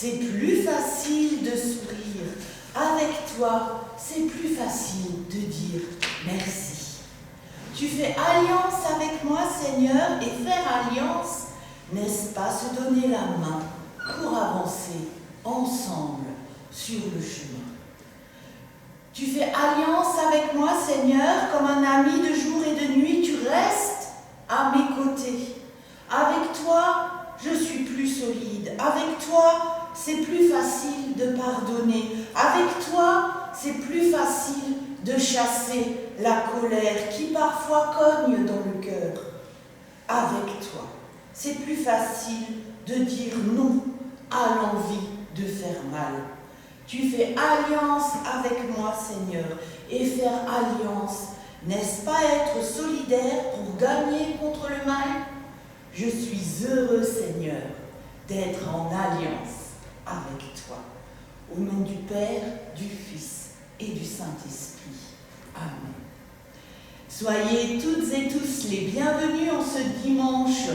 C'est plus facile de sourire. Avec toi, c'est plus facile de dire merci. Tu fais alliance avec moi, Seigneur, et faire alliance, n'est-ce pas se donner la main pour avancer ensemble sur le chemin? Tu fais alliance avec moi, Seigneur, comme un ami de jour et de nuit, tu restes à mes côtés. Avec toi, je suis plus solide. Avec toi, c'est plus facile de pardonner. Avec toi, c'est plus facile de chasser la colère qui parfois cogne dans le cœur. Avec toi, c'est plus facile de dire non à l'envie de faire mal. Tu fais alliance avec moi, Seigneur, et faire alliance, n'est-ce pas être solidaire pour gagner contre le mal? Je suis heureux, Seigneur, d'être en alliance avec toi. Au nom du Père, du Fils et du Saint-Esprit. Amen. Soyez toutes et tous les bienvenus en ce dimanche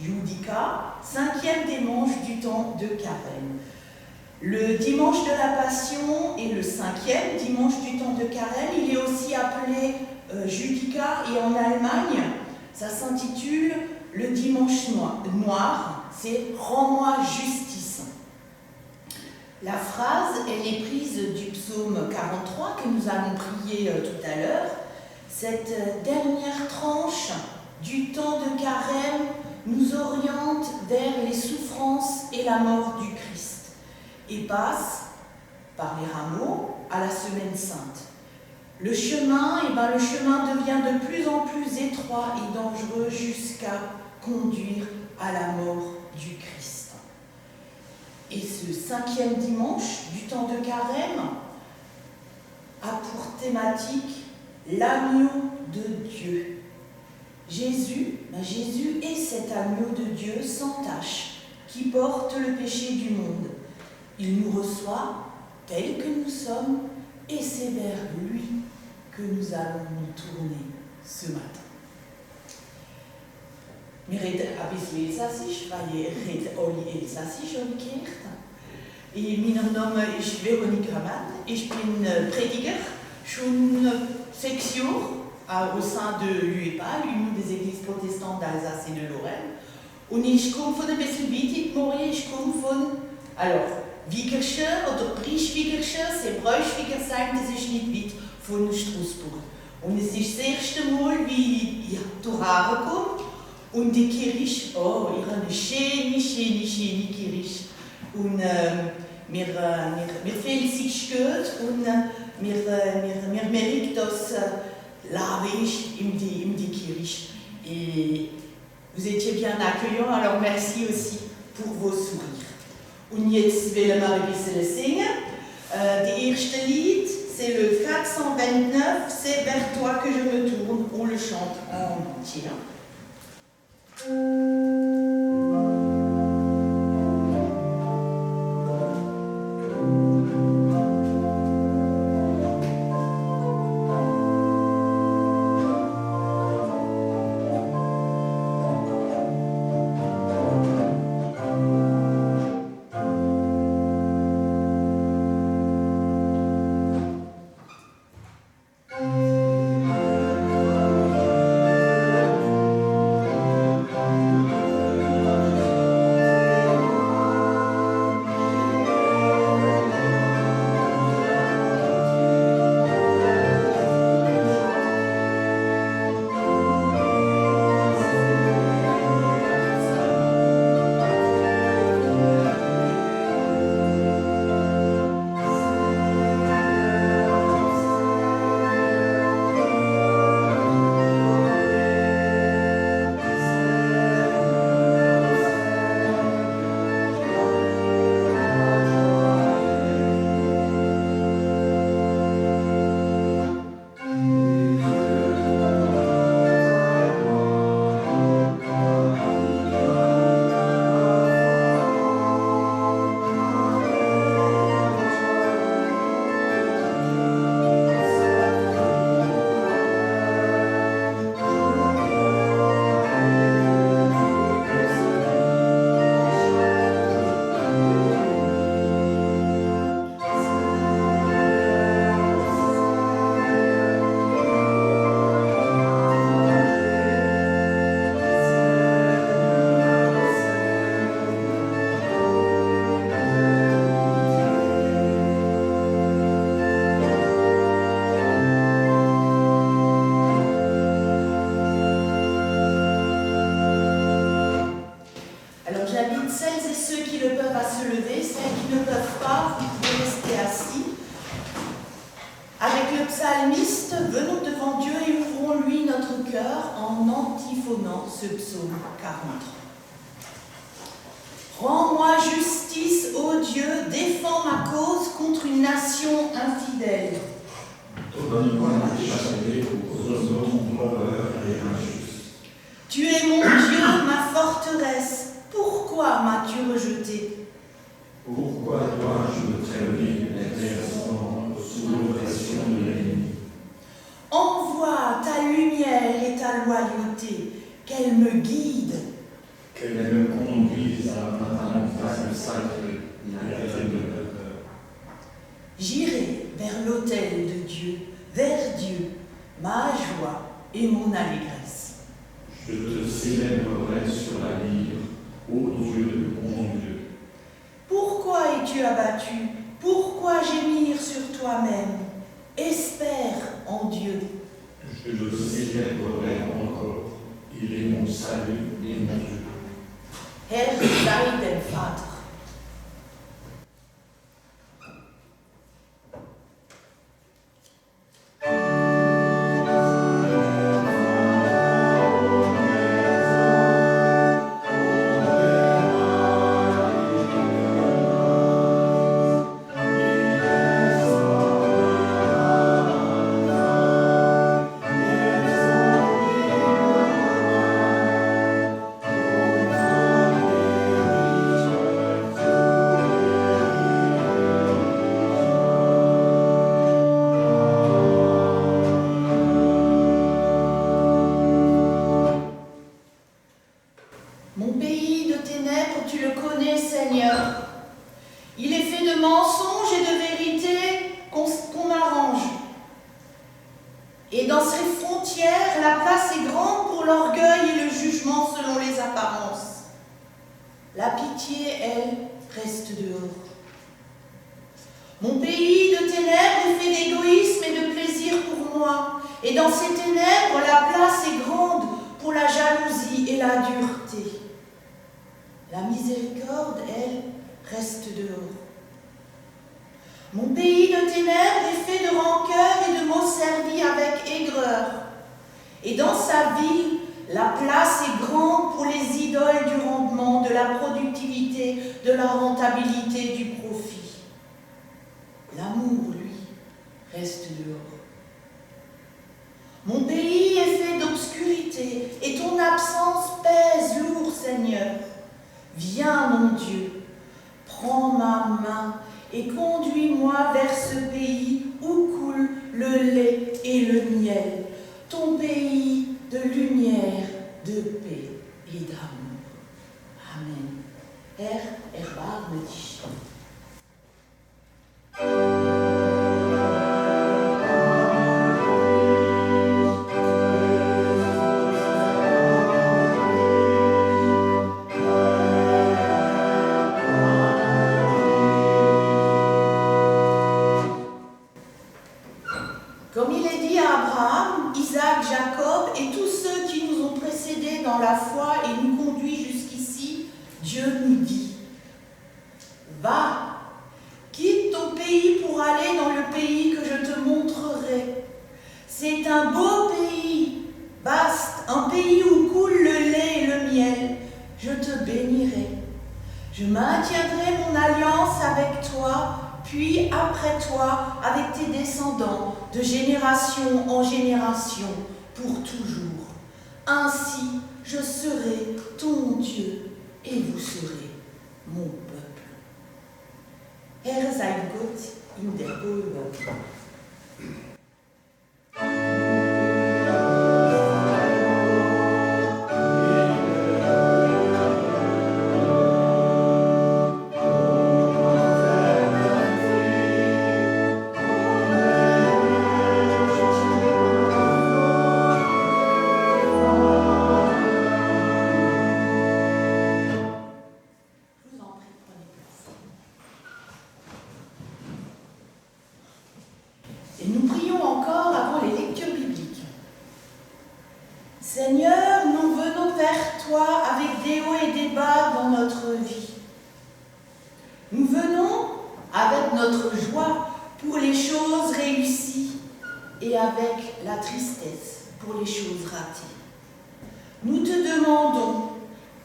Judica, 5e dimanche du temps de Carême. Le dimanche de la Passion est le 5e dimanche du temps de Carême. Il est aussi appelé Judica, et en Allemagne, ça s'intitule le dimanche noir, c'est « Rends-moi justice ». La phrase, elle est prise du psaume 43 que nous allons prier tout à l'heure. Cette dernière tranche du temps de Carême nous oriente vers les souffrances et la mort du Christ et passe par les rameaux à la Semaine Sainte. Le chemin devient de plus en plus étroit et dangereux jusqu'à conduire à la mort du Christ. Et ce 5e dimanche du temps de Carême a pour thématique l'agneau de Dieu. Jésus est cet agneau de Dieu sans tache qui porte le péché du monde. Il nous reçoit tels que nous sommes et c'est vers lui que nous allons nous tourner ce matin. Wir reden ein bisschen Elsassisch, weil ich rede alle Elsassisch in der Kirche. Mein Name ist Véronique Ramad. Ich bin Prediger, schon 6 Jahre au sein de l'UEPA, l'Union des Églises protestantes d'Alsace et de Lorraine. Und ich komme von ein bisschen weit in Morie, ich komme von, Wiegersche oder Prischwiegersche, c'est Bräuschwiegersheim, das ist nicht weit von Straßburg. Und es ist das erste Mal, wie ich hierher komme. Und die Kirche, ich habe eine schöne Kirche Und mir fehlt sich gut und mir mérite das lavage in die Kirche. Et vous étiez bien accueillants, alors merci aussi pour vos sourires. Und jetzt wollen wir ein bisschen singen. Die erste Lied, c'est le 429, c'est vers toi que je me tourne. On le chante en entier. Ce psaume 43. Rends-moi justice, ô Dieu, défends ma cause contre une nation infidèle. Donne-moi d'échapper aux hommes mauvais et injustes. Tu es mon Dieu, ma forteresse. Pourquoi m'as-tu rejeté? Pourquoi dois-je me traîner éternellement sous l'oppression de l'ennemi? Envoie ta lumière et ta loyauté. Qu'elle me guide. Qu'elle me conduise à ma montagne sacrée, la terre de cœur. J'irai vers l'autel de Dieu, vers Dieu, ma joie et mon allégresse. Je te célébrerai sur la lyre, ô Dieu, mon Dieu. Pourquoi es-tu abattu? Pourquoi gémir sur toi-même? Espère en Dieu. Je le célébrerai encore. Il est mon salut et mon Dieu. Herr sei dem Vater. Et dans ses frontières, la place est grande pour l'orgueil et le jugement selon les apparences. La pitié, elle, reste dehors. Mon pays de ténèbres est fait d'égoïsme et de plaisir pour moi. Et dans ces ténèbres, la place est grande pour la jalousie et la dureté. La miséricorde, elle, reste dehors. Mon pays de ténèbres est fait de rancœur et de mots servis avec aigreur. Et dans sa ville, la place est grande pour les idoles du rendement, de la productivité, de la rentabilité, du profit. L'amour, lui, reste dehors. Mon pays est fait d'obscurité et ton absence pèse lourd, Seigneur. Viens, mon Dieu, prends ma main et conduis-moi vers ce pays où coule le lait et le miel, ton pays de lumière, de paix et d'amour. Amen. Erbar me dit. Comme il est dit à Abraham, Isaac, Jacob et tous ceux qui nous ont précédés dans la foi et nous conduit jusqu'ici, Dieu nous dit, va, quitte ton pays pour aller dans le pays que je te montrerai. C'est un beau pays, vaste, un pays où coule le lait et le miel. Je te bénirai. Je maintiendrai mon alliance avec toi, puis après toi, avec tes descendants, de génération en génération, pour toujours. Ainsi, je serai ton Dieu, et vous serez mon peuple. Seid Gott in der Höhe. Et nous prions encore avant les lectures bibliques. Seigneur, nous venons vers toi avec des hauts et des bas dans notre vie. Nous venons avec notre joie pour les choses réussies et avec la tristesse pour les choses ratées. Nous te demandons,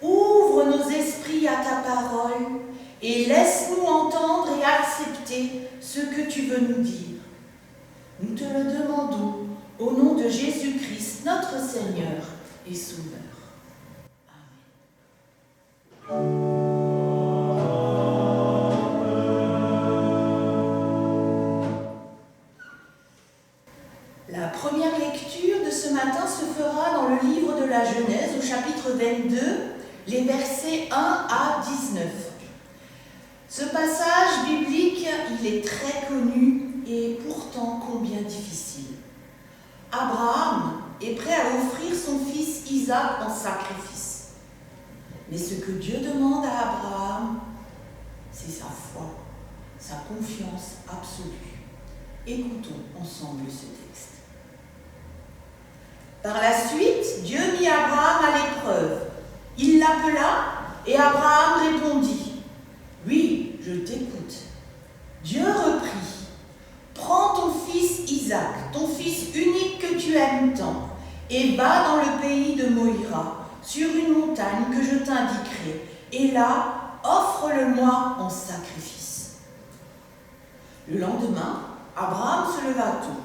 ouvre nos esprits à ta parole et laisse-nous entendre et accepter ce que tu veux nous dire. Nous te le demandons au nom de Jésus-Christ, notre Seigneur et Sauveur. Amen. La première lecture de ce matin se fera dans le livre de la Genèse, au chapitre 22, les versets 1 à 19. Ce passage biblique, il est très connu et pourtant combien difficile. Abraham est prêt à offrir son fils Isaac en sacrifice. Mais ce que Dieu demande à Abraham, c'est sa foi, sa confiance absolue. Écoutons ensemble ce texte. Par la suite, Dieu mit Abraham à l'épreuve. Il l'appela et Abraham répondit, « Oui, je t'écoute. » Dieu reprit, « Prends ton fils Isaac, ton fils unique que tu aimes tant, et va dans le pays de Moïra, sur une montagne que je t'indiquerai, et là, offre-le-moi en sacrifice. » Le lendemain, Abraham se leva tôt.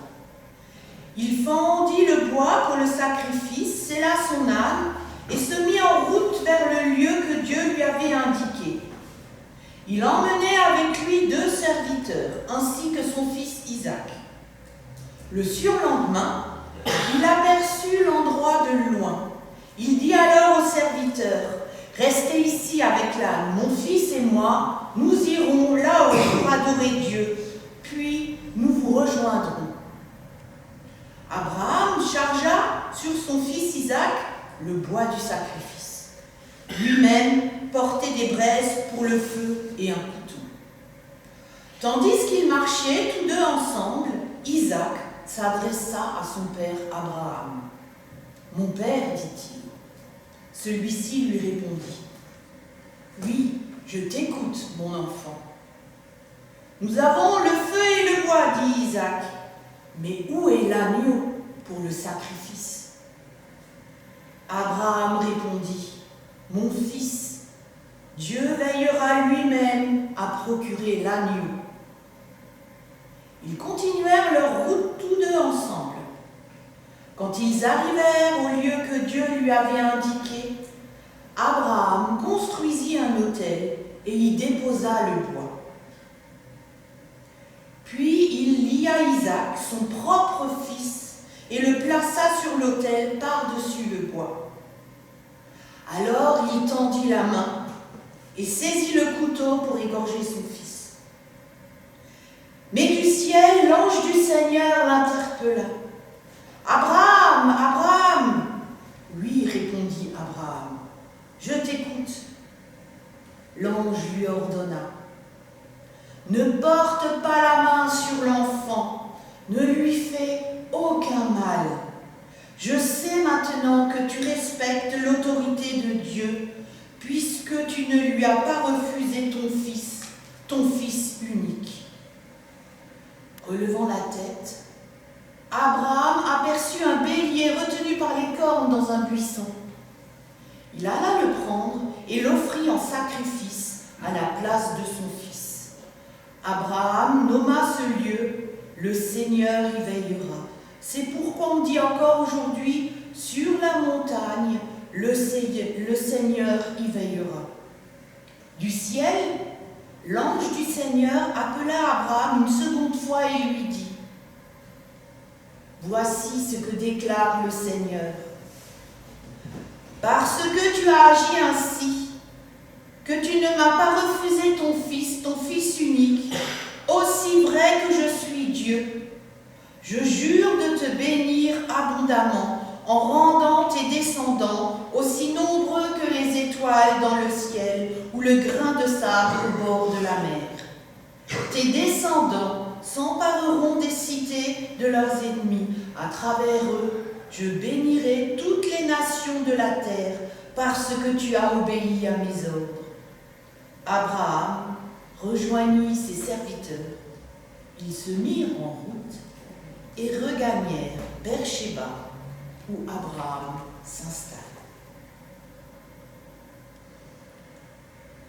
Il fendit le bois pour le sacrifice, sella son âne, et se mit en route vers le lieu que Dieu lui avait indiqué. Il emmenait avec lui 2 serviteurs, ainsi que son fils Isaac. Le surlendemain, il aperçut l'endroit de loin. Il dit alors aux serviteurs, « Restez ici avec l'âne, mon fils et moi, nous irons là-haut pour adorer Dieu, puis nous vous rejoindrons. » Abraham chargea sur son fils Isaac le bois du sacrifice. Lui-même portait des braises pour le feu et un couteau. Tandis qu'ils marchaient tous deux ensemble, Isaac s'adressa à son père Abraham. « Mon père, dit-il. » Celui-ci lui répondit, « Oui, je t'écoute, mon enfant. Nous avons le feu et le bois, dit Isaac, mais où est l'agneau pour le sacrifice? Abraham répondit, mon fils, Dieu veillera lui-même à procurer l'agneau. Ils continuèrent leur route tous deux ensemble. Quand ils arrivèrent au lieu que Dieu lui avait indiqué, Abraham construisit un autel et y déposa le bois. Puis il lia Isaac, son propre fils, et le plaça sur l'autel par-dessus le bois. Alors il tendit la main et saisit le couteau pour égorger son fils. Mais du ciel, l'ange du Seigneur l'interpella. « Abraham, Abraham !» Oui, répondit Abraham, « Je t'écoute. » L'ange lui ordonna, « Ne porte pas la main sur l'enfant, ne lui fais aucun mal. Je sais maintenant que tu respectes l'autorité de Dieu, puisque tu ne lui as pas refusé ton fils unique. » Relevant la tête, Abraham aperçut un bélier retenu par les cornes dans un buisson. Il alla le prendre et l'offrit en sacrifice à la place de son fils. Abraham nomma ce lieu « Le Seigneur y veillera ». C'est pourquoi on dit encore aujourd'hui « Sur la montagne, le Seigneur y veillera ». Du ciel, l'ange du Seigneur appela Abraham une seconde fois et lui dit « Voici ce que déclare le Seigneur. Parce que tu as agi ainsi, que tu ne m'as pas refusé ton fils unique, aussi vrai que je suis Dieu, je jure de te bénir abondamment en rendant tes descendants aussi nombreux que les étoiles dans le ciel ou le grain de sable au bord de la mer. Tes descendants s'empareront des cités de leurs ennemis. À travers eux, je bénirai toutes les nations de la terre parce que tu as obéi à mes ordres. » Abraham rejoignit ses serviteurs. Ils se mirent en route et regagnèrent Beersheba, où Abraham s'installe.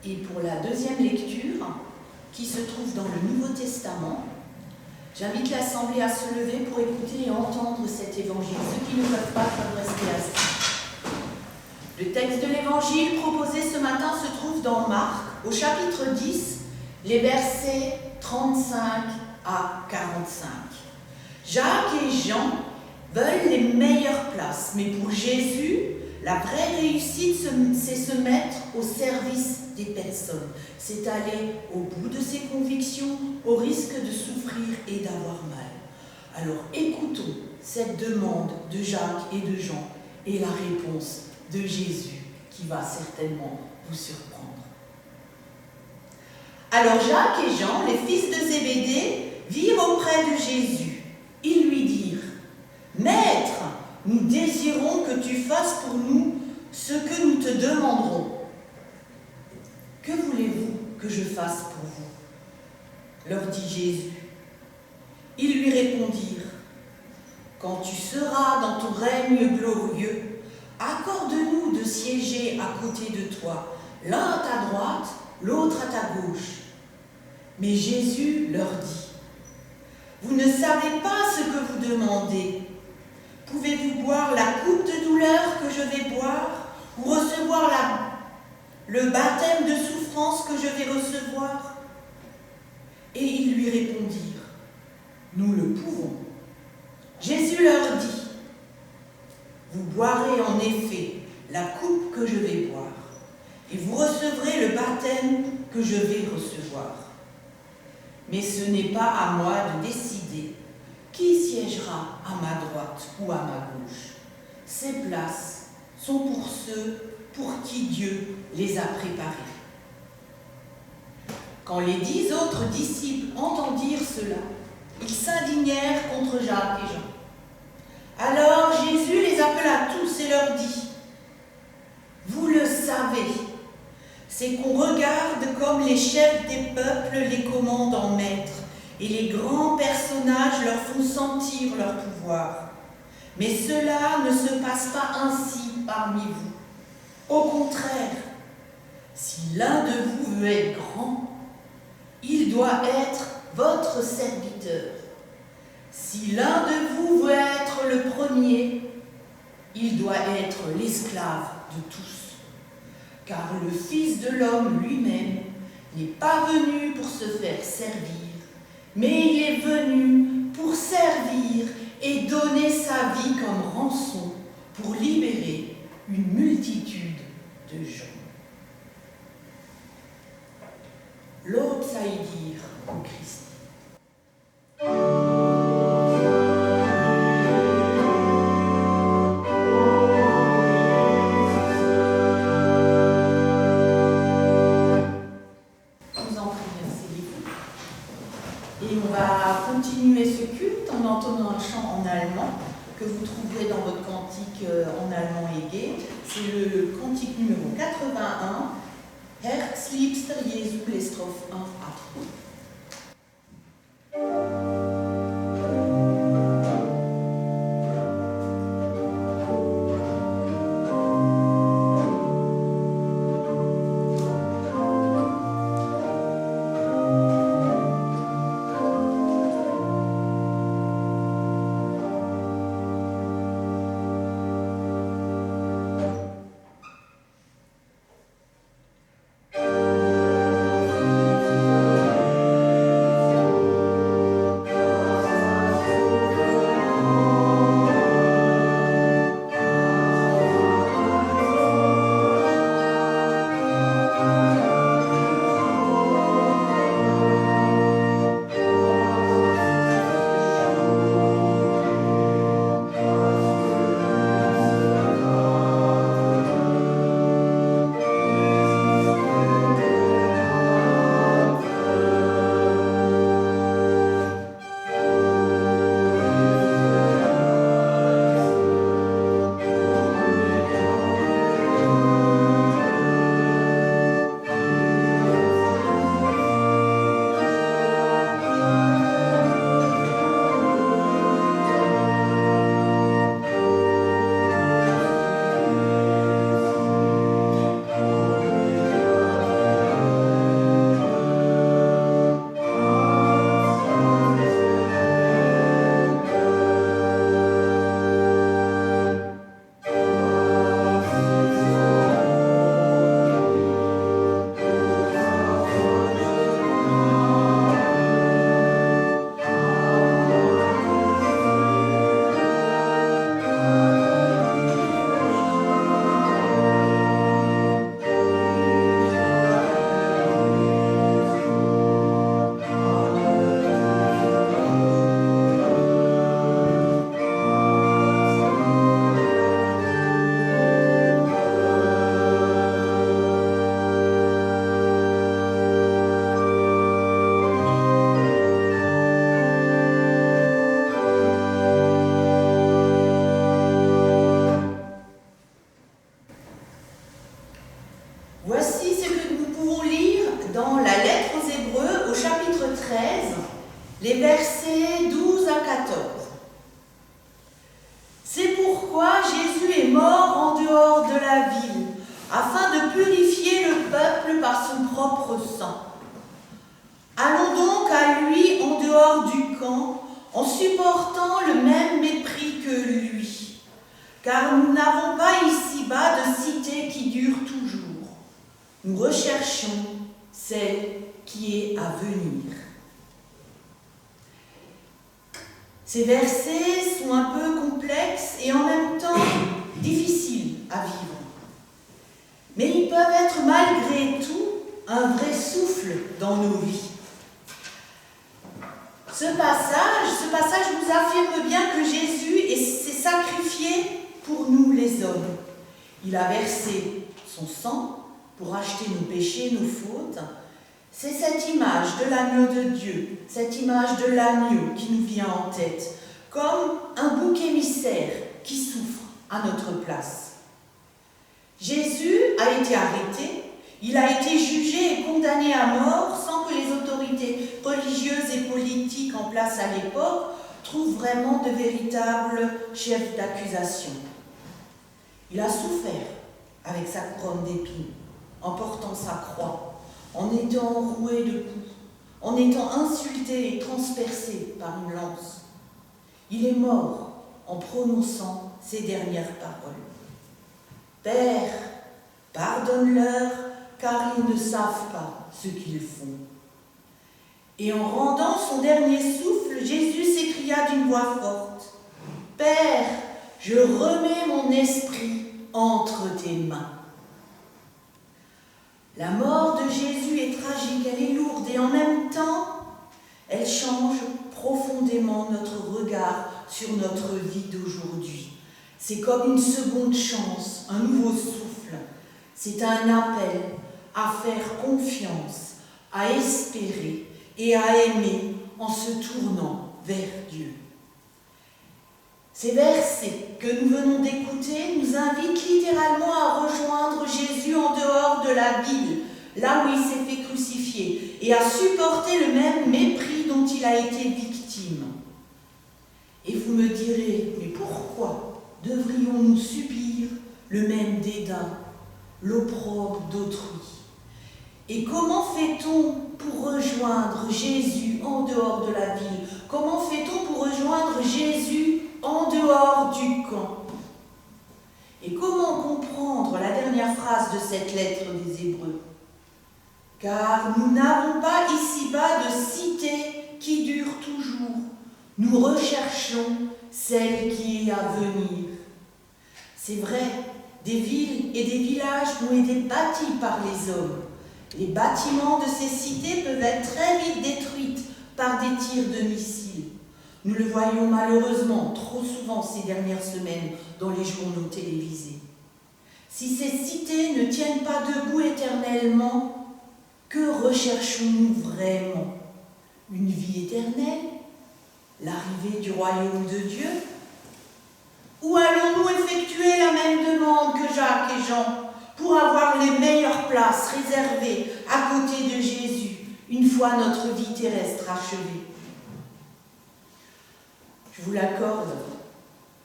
Et pour la deuxième lecture, qui se trouve dans le Nouveau Testament, j'invite l'Assemblée à se lever pour écouter et entendre cet évangile. Ceux qui ne peuvent pas peuvent rester assis. Le texte de l'évangile proposé ce matin se trouve dans Marc, au chapitre 10, les versets 35 à 45. Jacques et Jean veulent les meilleures places, mais pour Jésus, la vraie réussite, c'est se mettre au service des personnes. C'est aller au bout de ses convictions, au risque de souffrir et d'avoir mal. Alors écoutons cette demande de Jacques et de Jean et la réponse de Jésus qui va certainement vous surprendre. Alors Jacques et Jean, les fils de Zébédée, virent auprès de Jésus. Ils lui dirent « Maître, nous désirons que tu fasses pour nous ce que nous te demanderons. » « Que voulez-vous que je fasse pour vous ?» leur dit Jésus. Ils lui répondirent « Quand tu seras dans ton règne glorieux, accorde-nous de siéger à côté de toi, l'un à ta droite, l'autre à ta gauche. » Mais Jésus leur dit « Vous ne savez pas ce que vous demandez. Pouvez-vous boire la coupe de douleur que je vais boire ou recevoir le baptême de souffrance que je vais recevoir ?» Et ils lui répondirent « Nous le pouvons. » Jésus leur dit « Vous boirez en effet la coupe que je vais boire, et vous recevrez le baptême que je vais recevoir. Mais ce n'est pas à moi de décider qui siégera à ma droite ou à ma gauche. Ces places sont pour ceux pour qui Dieu les a préparés. » Quand les 10 autres disciples entendirent cela, ils s'indignèrent contre Jacques et Jean. Alors Jésus les appela tous et leur dit « Vous le savez, c'est qu'on regarde comme les chefs des peuples les commandent en maîtres, et les grands personnages leur font sentir leur pouvoir. Mais cela ne se passe pas ainsi parmi vous. Au contraire, si l'un de vous veut être grand, il doit être votre serviteur. Si l'un de vous veut être le premier, il doit être l'esclave de tous. Car le Fils de l'homme lui-même n'est pas venu pour se faire servir, mais il est venu pour servir et donner sa vie comme rançon pour libérer une multitude de gens. L'aube saillir au Christ. Continuer ce culte en entonnant un chant en allemand que vous trouverez dans votre cantique en allemand égé. C'est le cantique numéro 81, Herzliebster Jesu, les strophes 1 à 3. Voici ce que nous pouvons lire dans la lettre aux Hébreux au chapitre 13, les versets 12 à 14. C'est pourquoi Jésus est mort en dehors de la ville, afin de purifier le peuple par son propre sang. Allons donc à lui en dehors du camp, en supportant le même mépris que lui, car nous n'avons pas ici-bas de cité qui dure toujours. Nous recherchons celle qui est à venir. Ces versets sont un peu complexes et en même temps difficiles à vivre. Mais ils peuvent être malgré tout un vrai souffle dans nos vies. Ce passage nous affirme bien que Jésus s'est sacrifié pour nous les hommes. Il a versé son sang pour acheter nos péchés, nos fautes. C'est cette image de l'agneau de Dieu, cette image de l'agneau qui nous vient en tête, comme un bouc émissaire qui souffre à notre place. Jésus a été arrêté, Il a été jugé et condamné à mort sans que les autorités religieuses et politiques en place à l'époque trouvent vraiment de véritables chefs d'accusation. Il a souffert avec sa couronne d'épines, en portant sa croix, en étant roué de coups, en étant insulté et transpercé par une lance. Il est mort en prononçant ces dernières paroles. « Père, pardonne-leur, car ils ne savent pas ce qu'ils font. » Et en rendant son dernier souffle, Jésus s'écria d'une voix forte, « Père, je remets mon esprit entre tes mains. » La mort de Jésus est tragique, elle est lourde et en même temps, elle change profondément notre regard sur notre vie d'aujourd'hui. C'est comme une seconde chance, un nouveau souffle. C'est un appel à faire confiance, à espérer et à aimer en se tournant vers Dieu. Ces versets que nous venons d'écouter nous invitent littéralement à rejoindre Jésus en dehors de la ville, là où il s'est fait crucifier, et à supporter le même mépris dont il a été victime. Et vous me direz, mais pourquoi devrions-nous subir le même dédain, l'opprobre d'autrui? Et comment fait-on pour rejoindre Jésus en dehors de la ville? Comment fait-on pour rejoindre Jésus en dehors du camp? Et comment comprendre la dernière phrase de cette lettre des Hébreux? Car nous n'avons pas ici-bas de cité qui dure toujours. Nous recherchons celle qui est à venir. C'est vrai, des villes et des villages ont été bâtis par les hommes. Les bâtiments de ces cités peuvent être très vite détruits par des tirs de missiles. Nous le voyons malheureusement trop souvent ces dernières semaines dans les journaux télévisés. Si ces cités ne tiennent pas debout éternellement, que recherchons-nous vraiment? Une vie éternelle? L'arrivée du royaume de Dieu? Ou allons-nous effectuer la même demande que Jacques et Jean pour avoir les meilleures places réservées à côté de Jésus une fois notre vie terrestre achevée? Je vous l'accorde,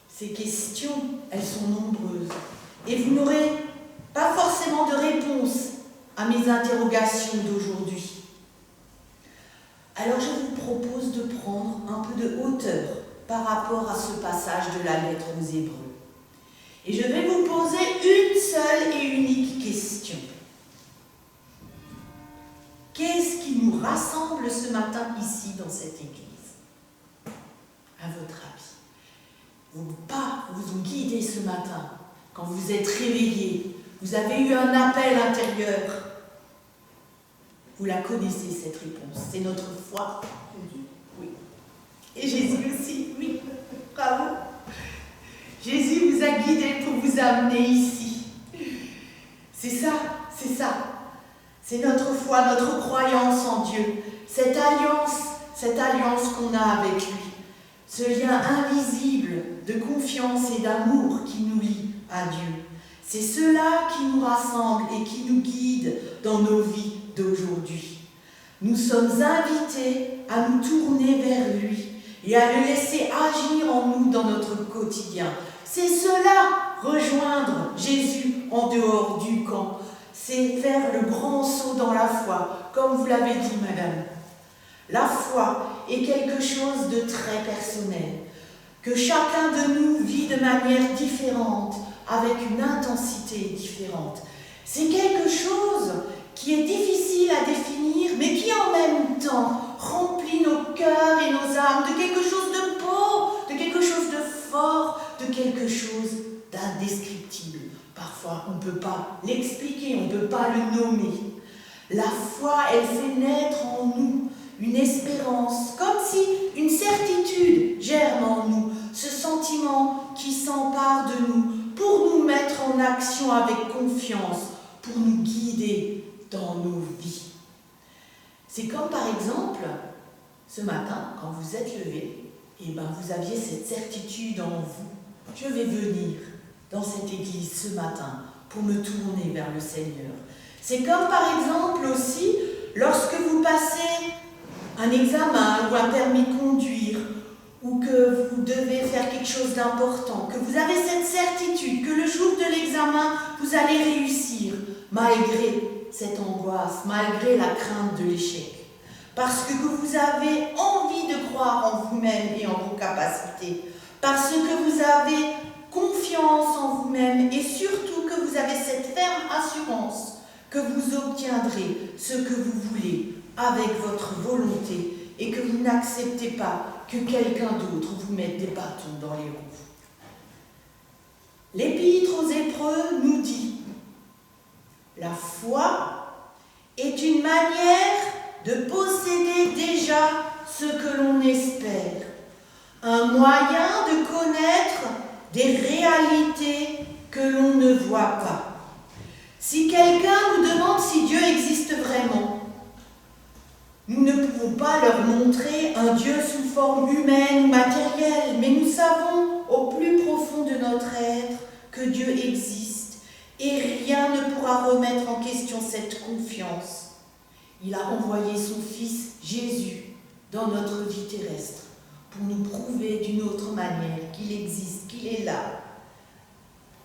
ces questions, elles sont nombreuses. Et vous n'aurez pas forcément de réponse à mes interrogations d'aujourd'hui. Alors je vous propose de prendre un peu de hauteur par rapport à ce passage de la lettre aux Hébreux. Et je vais vous poser une seule et unique question. Qu'est-ce qui nous rassemble ce matin ici dans cette église? À votre avis, vos pas vous ont guidé ce matin quand vous êtes réveillés, vous avez eu un appel intérieur. Vous la connaissez cette réponse, c'est notre foi. Oui. Et Jésus aussi, oui, bravo. Jésus vous a guidé pour vous amener ici. C'est ça, c'est ça. C'est notre foi, notre croyance en Dieu, cette alliance qu'on a avec lui. Ce lien invisible de confiance et d'amour qui nous lie à Dieu. C'est cela qui nous rassemble et qui nous guide dans nos vies d'aujourd'hui. Nous sommes invités à nous tourner vers lui et à le laisser agir en nous dans notre quotidien. C'est cela, rejoindre Jésus en dehors du camp. C'est faire le grand saut dans la foi, comme vous l'avez dit, madame. La foi est quelque chose de très personnel, que chacun de nous vit de manière différente, avec une intensité différente. C'est quelque chose qui est difficile à définir, mais qui en même temps remplit nos cœurs et nos âmes de quelque chose de beau, de quelque chose de fort, de quelque chose d'indescriptible. Parfois, on ne peut pas l'expliquer, on ne peut pas le nommer. La foi, elle fait naître en nous une espérance, comme si une certitude germe en nous, ce sentiment qui s'empare de nous pour nous mettre en action avec confiance, pour nous guider dans nos vies. C'est comme par exemple, ce matin, quand vous êtes levé, vous aviez cette certitude en vous. Je vais venir dans cette église ce matin pour me tourner vers le Seigneur. C'est comme par exemple aussi lorsque vous passez un examen ou un permis de conduire, ou que vous devez faire quelque chose d'important, que vous avez cette certitude que le jour de l'examen, vous allez réussir, malgré cette angoisse, malgré la crainte de l'échec. Parce que vous avez envie de croire en vous-même et en vos capacités, parce que vous avez confiance en vous-même et surtout que vous avez cette ferme assurance que vous obtiendrez ce que vous voulez avec votre volonté et que vous n'acceptez pas que quelqu'un d'autre vous mette des bâtons dans les roues. L'Épître aux Hébreux nous dit « La foi est une manière de posséder déjà ce que l'on espère, un moyen de connaître des réalités que l'on ne voit pas. Si quelqu'un nous demande si Dieu existe vraiment, nous ne pouvons pas leur montrer un Dieu sous forme humaine ou matérielle, mais nous savons au plus profond de notre être que Dieu existe et rien ne pourra remettre en question cette confiance. Il a envoyé son Fils Jésus dans notre vie terrestre pour nous prouver d'une autre manière qu'il existe, qu'il est là.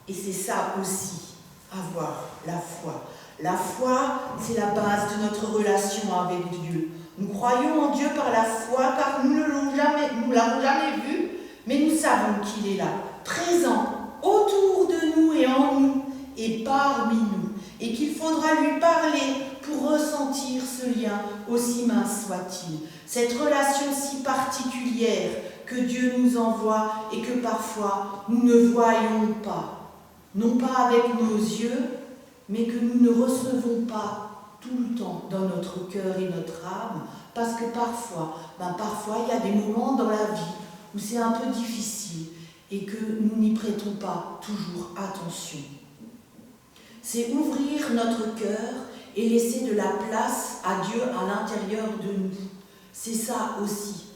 Et c'est ça aussi, avoir la foi. La foi, c'est la base de notre relation avec Dieu. Nous croyons en Dieu par la foi, car nous ne l'avons jamais vu, mais nous savons qu'il est là, présent, autour de nous et en nous, et parmi nous, et qu'il faudra lui parler pour ressentir ce lien, aussi mince soit-il. Cette relation si particulière que Dieu nous envoie et que parfois nous ne voyons pas, non pas avec nos yeux, mais que nous ne recevons pas tout le temps dans notre cœur et notre âme, parce que parfois il y a des moments dans la vie où c'est un peu difficile et que nous n'y prêtons pas toujours attention. C'est ouvrir notre cœur et laisser de la place à Dieu à l'intérieur de nous. C'est ça aussi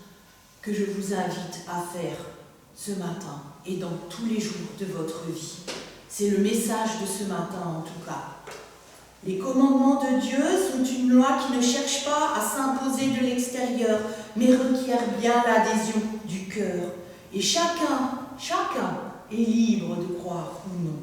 que je vous invite à faire ce matin et dans tous les jours de votre vie. C'est le message de ce matin en tout cas. Les commandements de Dieu sont une loi qui ne cherche pas à s'imposer de l'extérieur, mais requiert bien l'adhésion du cœur. Et chacun est libre de croire ou non.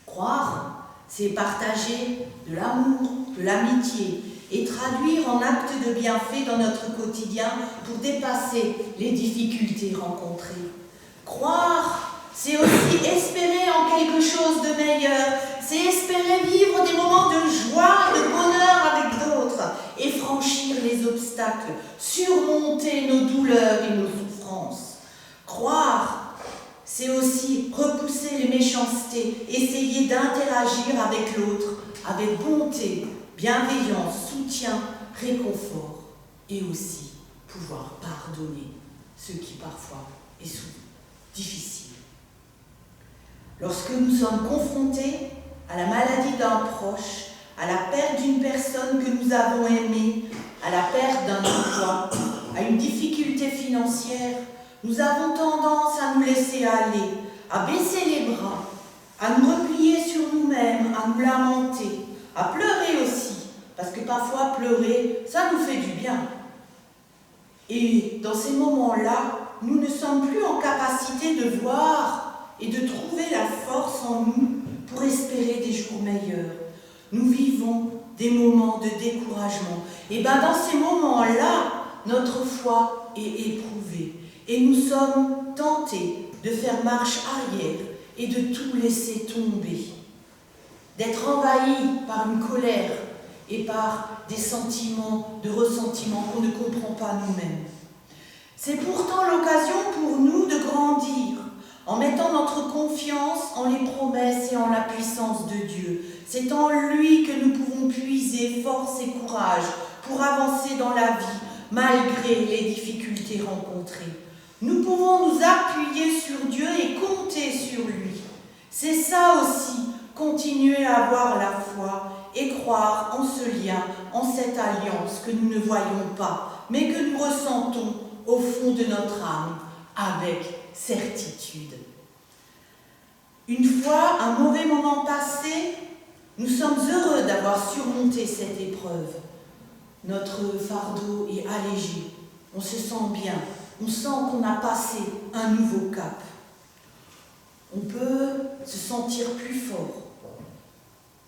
Croire, c'est partager de l'amour, de l'amitié et traduire en actes de bienfait dans notre quotidien pour dépasser les difficultés rencontrées. Croire, c'est aussi espérer en quelque chose de meilleur, c'est espérer vivre des moments de joie, de bonheur avec d'autres et franchir les obstacles, surmonter nos douleurs et nos souffrances. Croire, c'est aussi repousser les méchancetés, essayer d'interagir avec l'autre, avec bonté, bienveillance, soutien, réconfort et aussi pouvoir pardonner ce qui parfois est souvent difficile. Lorsque nous sommes confrontés à la maladie d'un proche, à la perte d'une personne que nous avons aimée, à la perte d'un emploi, à une difficulté financière, nous avons tendance à nous laisser aller, à baisser les bras, à nous replier sur nous-mêmes, à nous lamenter, à pleurer aussi, parce que parfois pleurer, ça nous fait du bien. Et dans ces moments-là, nous ne sommes plus en capacité de voir et de trouver la force en nous pour espérer des jours meilleurs. Nous vivons des moments de découragement. Et dans ces moments-là, notre foi est éprouvée. Et nous sommes tentés de faire marche arrière et de tout laisser tomber. D'être envahis par une colère et par des sentiments de ressentiment qu'on ne comprend pas nous-mêmes. C'est pourtant l'occasion pour nous de grandir en mettant notre confiance en les promesses et en la puissance de Dieu. C'est en lui que nous pouvons puiser force et courage pour avancer dans la vie malgré les difficultés rencontrées. Nous pouvons nous appuyer sur Dieu et compter sur lui. C'est ça aussi, continuer à avoir la foi et croire en ce lien, en cette alliance que nous ne voyons pas, mais que nous ressentons au fond de notre âme avec certitude. Une fois un mauvais moment passé, Nous sommes heureux d'avoir surmonté cette épreuve. Notre fardeau est allégé. On se sent bien. On sent qu'on a passé un nouveau cap. On peut se sentir plus fort.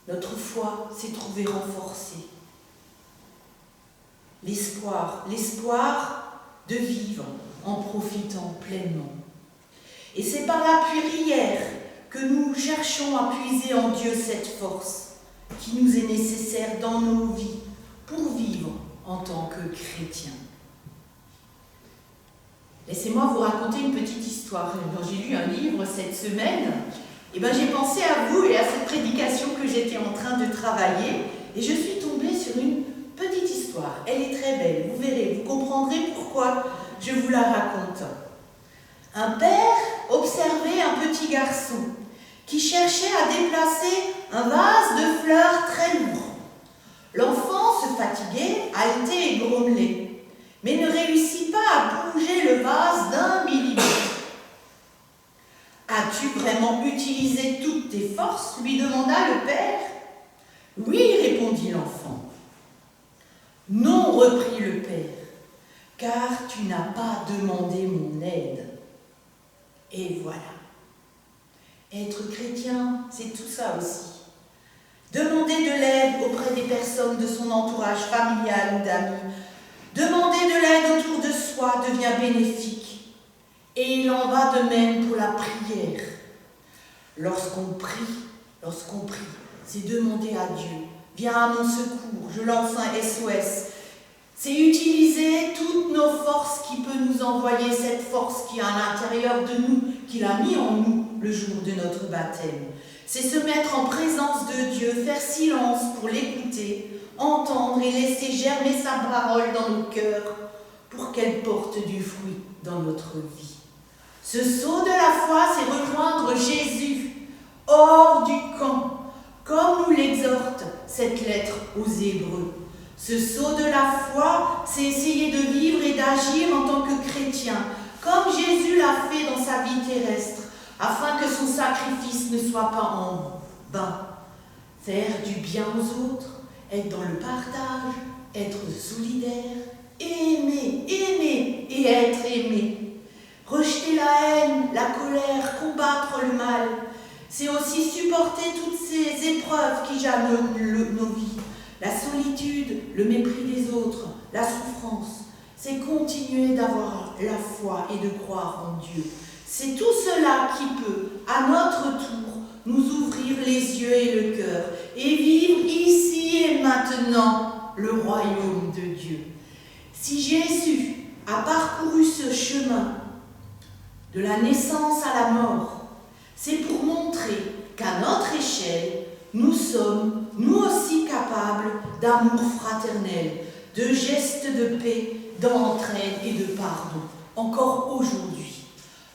Notre foi s'est trouvée renforcée. L'espoir de vivre en profitant pleinement. Et c'est par la prière que nous cherchons à puiser en Dieu cette force qui nous est nécessaire dans nos vies pour vivre en tant que chrétiens. Laissez-moi vous raconter une petite histoire. Quand j'ai lu un livre cette semaine, j'ai pensé à vous et à cette prédication que j'étais en train de travailler, et je suis tombée sur une petite histoire. Elle est très belle, vous verrez, vous comprendrez pourquoi je vous la raconte. Un père observait un petit garçon qui cherchait à déplacer un vase de fleurs très lourd. L'enfant se fatiguait, haletait et grommelait, mais ne réussit pas à bouger le vase d'un millimètre. « As-tu vraiment utilisé toutes tes forces » lui demanda le père. « Oui, répondit l'enfant. »« Non, reprit le père, car tu n'as pas demandé mon aide. » Et voilà. Être chrétien, c'est tout ça aussi. Demander de l'aide auprès des personnes de son entourage familial ou d'amis. Demander de l'aide autour de soi devient bénéfique. Et il en va de même pour la prière. Lorsqu'on prie, c'est demander à Dieu. Viens à mon secours, je lance un SOS. C'est utiliser toutes nos forces qui peut nous envoyer cette force qui est à l'intérieur de nous, qu'il a mis en nous le jour de notre baptême. C'est se mettre en présence de Dieu, faire silence pour l'écouter, entendre et laisser germer sa parole dans nos cœurs pour qu'elle porte du fruit dans notre vie. Ce saut de la foi, c'est rejoindre Jésus hors du camp, comme nous l'exhorte cette lettre aux Hébreux. Ce saut de la foi, c'est essayer de vivre et d'agir en tant que chrétien, comme Jésus l'a fait dans sa vie terrestre, afin que son sacrifice ne soit pas en vain. Faire du bien aux autres, être dans le partage, être solidaire, aimer et être aimé. Rejeter la haine, la colère, combattre le mal. C'est aussi supporter toutes ces épreuves qui jalonnent nos vies. La solitude, le mépris des autres, la souffrance. C'est continuer d'avoir la foi et de croire en Dieu. C'est tout cela qui peut, à notre tour, nous ouvrir les yeux et le cœur et vivre ici et maintenant le royaume de Dieu. Si Jésus a parcouru ce chemin de la naissance à la mort, c'est pour montrer qu'à notre échelle, nous sommes, nous aussi, capables d'amour fraternel, de gestes de paix, d'entraide et de pardon, encore aujourd'hui.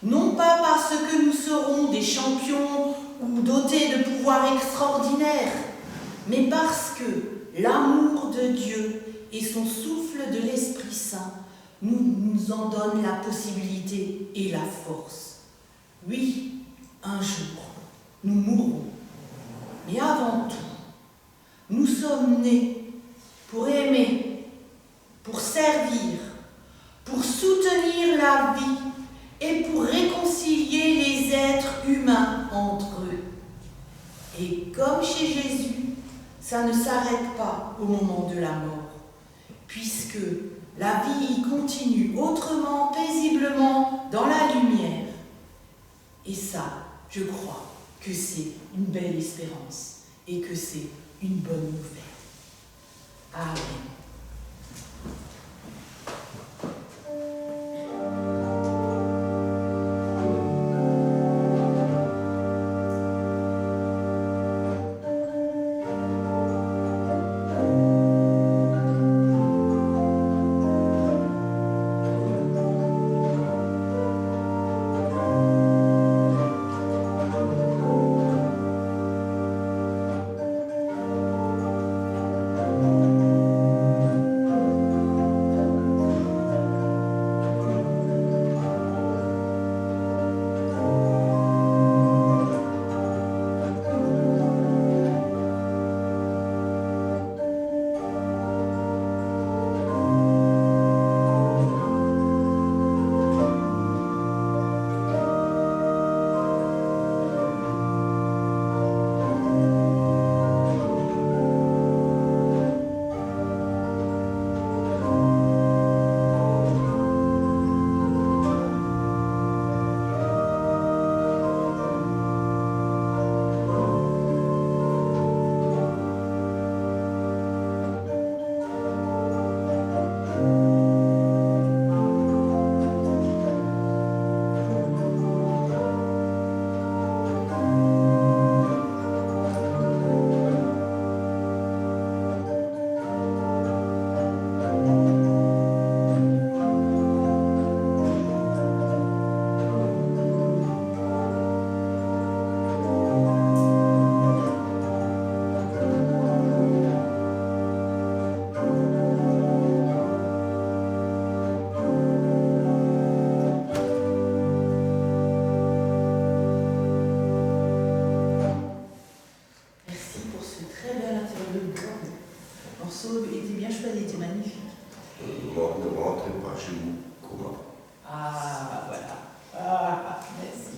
Non pas parce que nous serons des champions ou dotés de pouvoirs extraordinaires, mais parce que l'amour de Dieu et son souffle de l'Esprit Saint nous en donnent la possibilité et la force. Oui, un jour, nous mourrons. Mais avant tout, nous sommes nés pour aimer, pour servir, pour soutenir la vie et pour réconcilier les êtres humains entre eux. Et comme chez Jésus, ça ne s'arrête pas au moment de la mort, puisque la vie y continue autrement, paisiblement, dans la lumière. Et ça, je crois que c'est une belle espérance et que c'est une bonne nouvelle. Amen. portez pas chez vous. Comment? Ah, voilà. Ah, merci.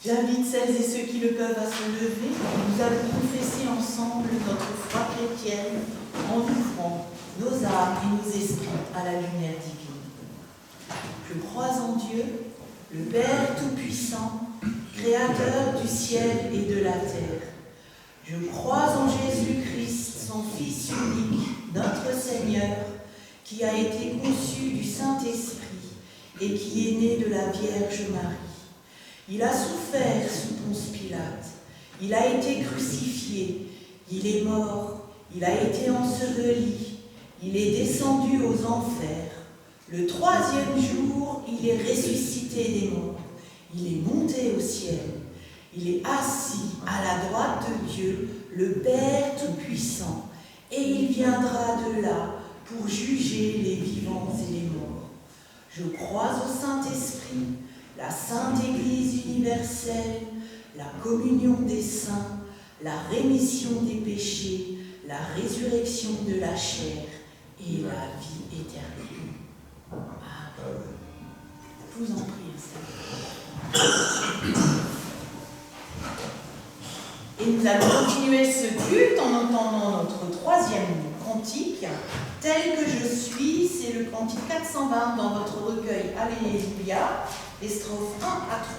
J'invite celles et ceux qui le peuvent à se lever. Nous allons confesser ensemble notre foi chrétienne en ouvrant nos âmes et nos esprits à la lumière divine. Je crois en Dieu, le Père Tout-Puissant, Créateur du ciel et de la terre. Je crois en Jésus-Christ, son Fils unique, notre Seigneur, qui a été conçu du Saint-Esprit et qui est né de la Vierge Marie. Il a souffert sous Ponce Pilate, il a été crucifié, il est mort, il a été enseveli, il est descendu aux enfers. Le troisième jour, il est ressuscité des morts, il est monté au ciel, il est assis à la droite de Dieu, le Père Tout-Puissant, et il viendra de là pour juger les vivants et les morts. Je crois au Saint-Esprit, la Sainte Église universelle, la communion des saints, la rémission des péchés, la résurrection de la chair et la vie éternelle. Amen. Je vous en prie, Seigneur. Et nous allons continuer ce culte en entendant notre troisième cantique, Tel que je suis, c'est le cantique 420 dans votre recueil Alléluia, les strophes 1 à 3.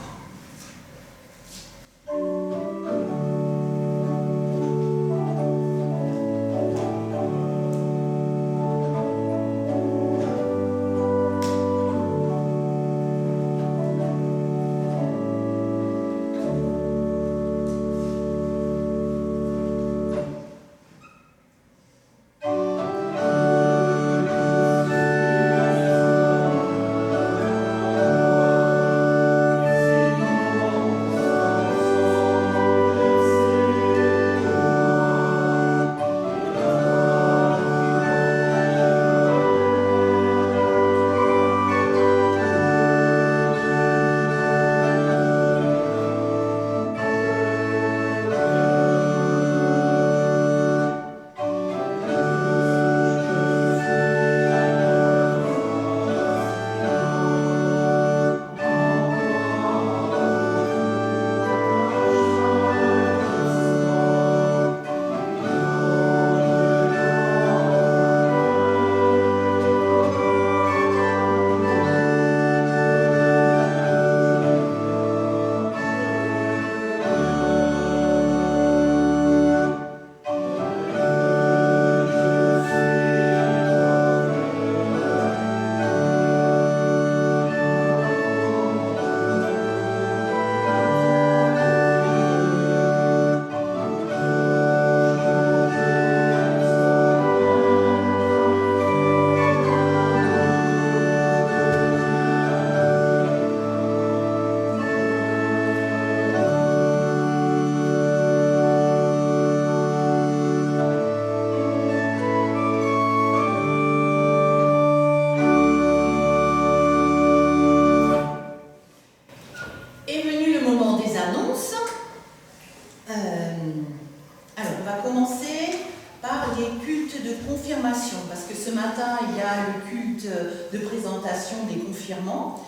De présentation des confirmants.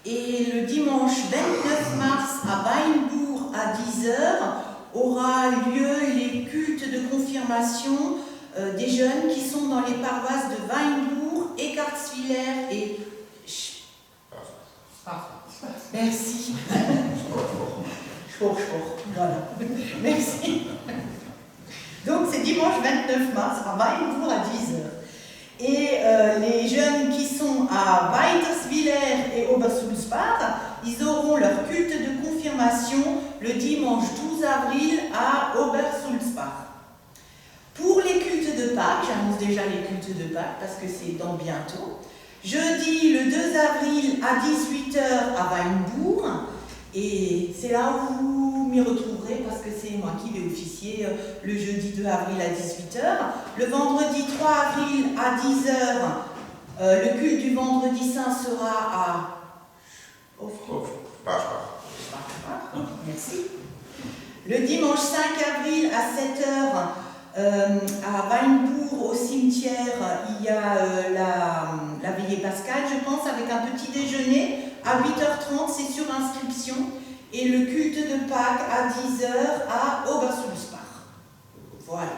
Et le dimanche 29 mars à Weinbourg à 10h aura lieu les cultes de confirmation des jeunes qui sont dans les paroisses de Weinbourg, Eckartswiller et... Merci. Voilà. Merci. Donc c'est dimanche 29 mars à Weinbourg à 10h. Et les jeunes qui sont à Weiterswiller et Obersulzbach, ils auront leur culte de confirmation le dimanche 12 avril à Obersulzbach. Pour les cultes de Pâques, j'annonce déjà les cultes de Pâques parce que c'est dans bientôt, jeudi le 2 avril à 18h à Weinbourg, et c'est là où vous m'y retrouverez parce que c'est moi qui vais officier le jeudi 2 avril à 18h. Le vendredi 3 avril à 10h, le culte du vendredi saint sera à... Merci. Le dimanche 5 avril à 7h, À Weinbourg, au cimetière, il y a la veillée pascale, je pense, avec un petit déjeuner. À 8h30, c'est sur inscription. Et le culte de Pâques à 10h à Obersulzbach. Voilà,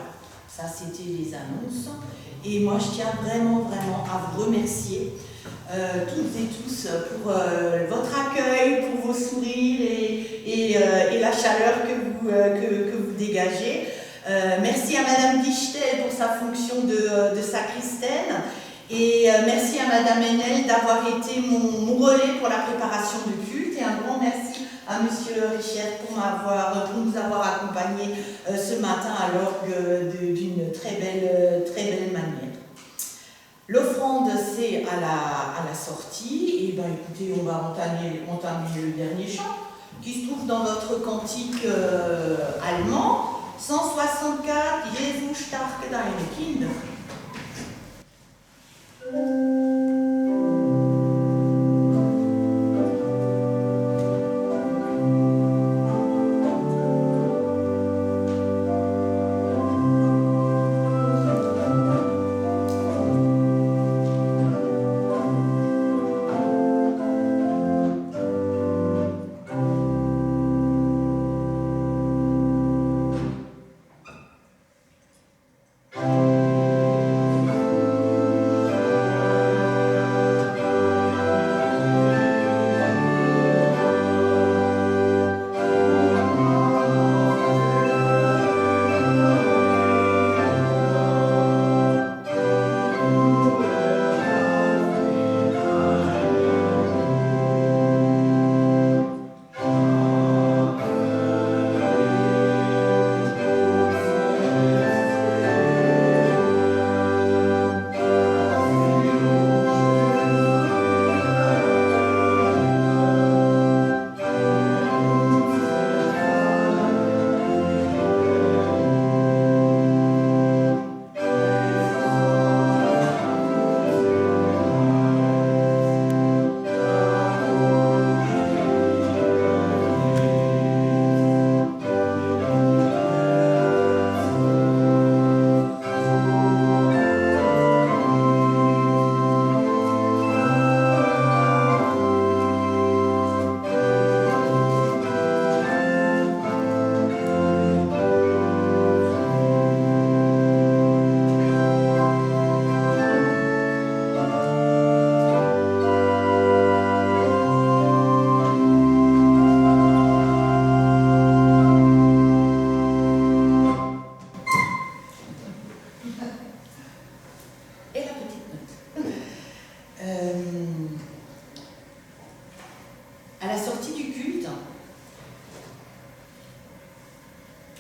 ça c'était les annonces. Et moi, je tiens vraiment à vous remercier, toutes et tous, pour votre accueil, pour vos sourires et la chaleur que vous dégagez. Merci à Madame Dichtel pour sa fonction de sacristaine. Et merci à Madame Henel d'avoir été mon relais pour la préparation de culte. Et un grand merci à Monsieur Richard pour nous avoir accompagnés ce matin à l'orgue d'une très belle manière. L'offrande, c'est à la sortie. Et bien écoutez, on va entamer le dernier chant qui se trouve dans votre cantique allemand. 164, Jesus stark deine Kinder.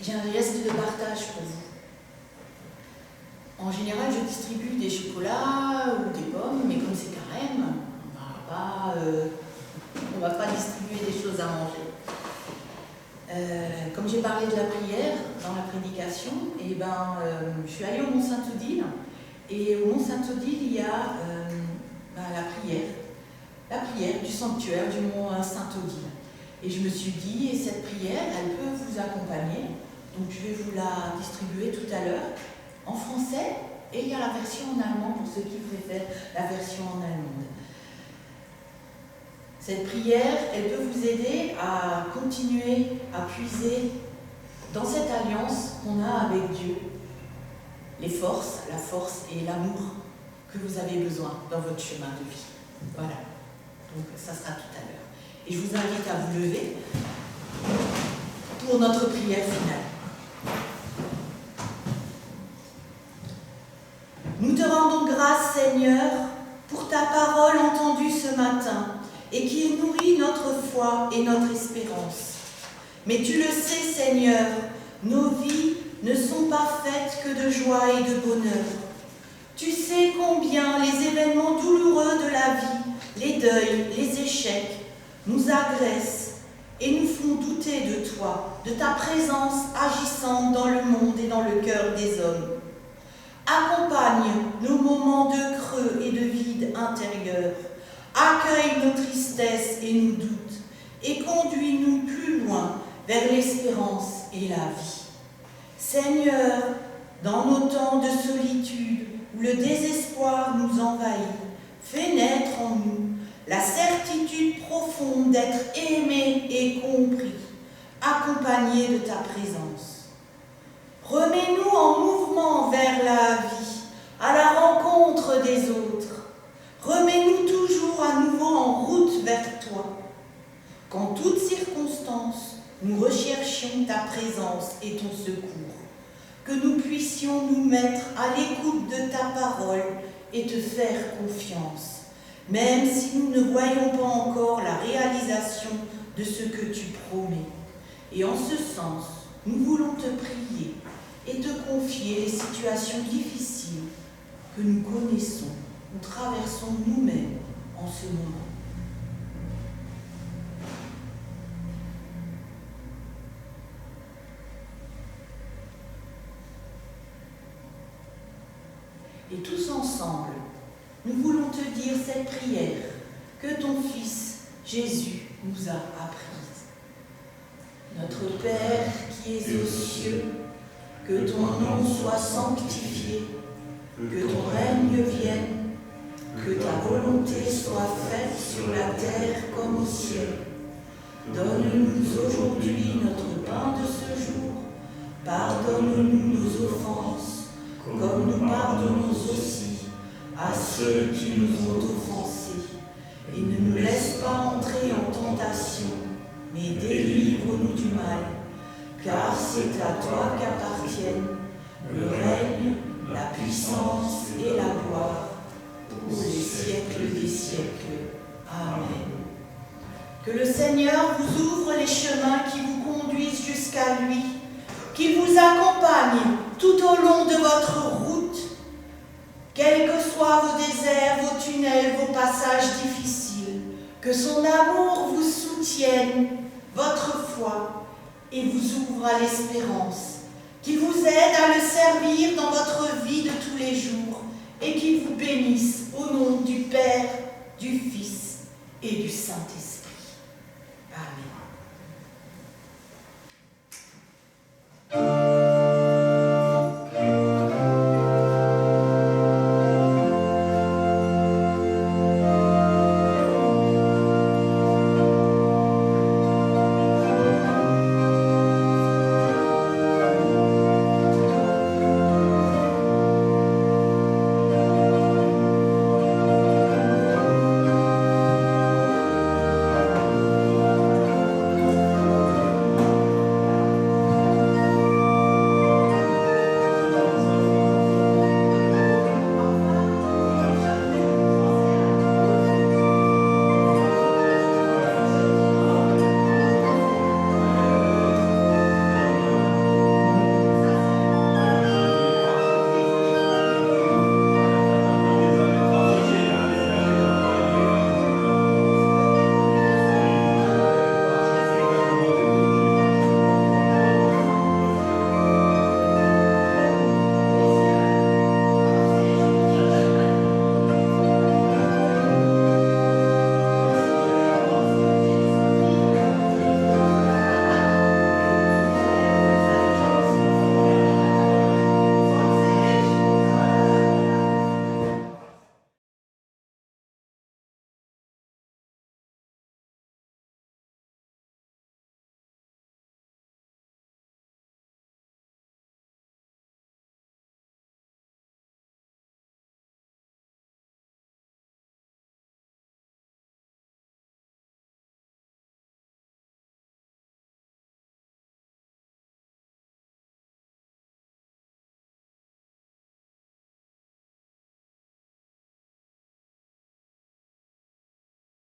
J'ai un geste de partage pour vous. En général, je distribue des chocolats ou des pommes, mais comme c'est carême, on va pas distribuer des choses à manger. Comme j'ai parlé de la prière dans la prédication, je suis allée au Mont Saint-Odile, et au Mont Saint-Odile, il y a la prière du sanctuaire du Mont Saint-Odile. Et je me suis dit, et cette prière, elle peut vous accompagner, donc je vais vous la distribuer tout à l'heure, en français, et il y a la version en allemand pour ceux qui préfèrent la version en allemande. Cette prière, elle peut vous aider à continuer à puiser dans cette alliance qu'on a avec Dieu, la force et l'amour que vous avez besoin dans votre chemin de vie. Voilà, donc ça sera tout à l'heure. Et je vous invite à vous lever pour notre prière finale. Nous te rendons grâce, Seigneur, pour ta parole entendue ce matin et qui nourrit notre foi et notre espérance. Mais tu le sais, Seigneur, nos vies ne sont pas faites que de joie et de bonheur. Tu sais combien les événements douloureux de la vie, les deuils, les échecs, nous agressent et nous font douter de toi, de ta présence agissante dans le monde et dans le cœur des hommes. Accompagne nos moments de creux et de vide intérieur. Accueille nos tristesses et nos doutes et conduis-nous plus loin vers l'espérance et la vie. Seigneur, dans nos temps de solitude où le désespoir nous envahit, fais naître en nous la certitude profonde d'être aimé et compris, accompagné de ta présence. Remets-nous en mouvement vers la vie, à la rencontre des autres. Remets-nous toujours à nouveau en route vers toi. Qu'en toutes circonstances, nous recherchions ta présence et ton secours. Que nous puissions nous mettre à l'écoute de ta parole et te faire confiance, même si nous ne voyons pas encore la réalisation de ce que tu promets. Et en ce sens, nous voulons te prier et te confier les situations difficiles que nous connaissons ou traversons nous-mêmes en ce moment. Et tous ensemble, nous voulons te dire cette prière que ton Fils Jésus nous a apprise. Notre Père qui es aux cieux, que ton nom soit sanctifié, que ton règne vienne, que ta volonté soit faite sur la terre comme au ciel. Donne-nous aujourd'hui notre pain de ce jour. Pardonne-nous nos offenses, comme nous pardonnons aussi à ceux qui nous ont offensés. Et ne nous laisse pas entrer en tentation, mais délivre-nous du mal. Car c'est à toi qu'appartiennent le règne, la puissance et la gloire, pour les siècles des siècles. Amen. Que le Seigneur vous ouvre les chemins qui vous conduisent jusqu'à lui, qu'il vous accompagne tout au long de votre route, quels que soient vos déserts, vos tunnels, vos passages difficiles, que son amour vous soutienne, votre foi, et vous ouvre à l'espérance, qu'il vous aide à le servir dans votre vie de tous les jours et qu'il vous bénisse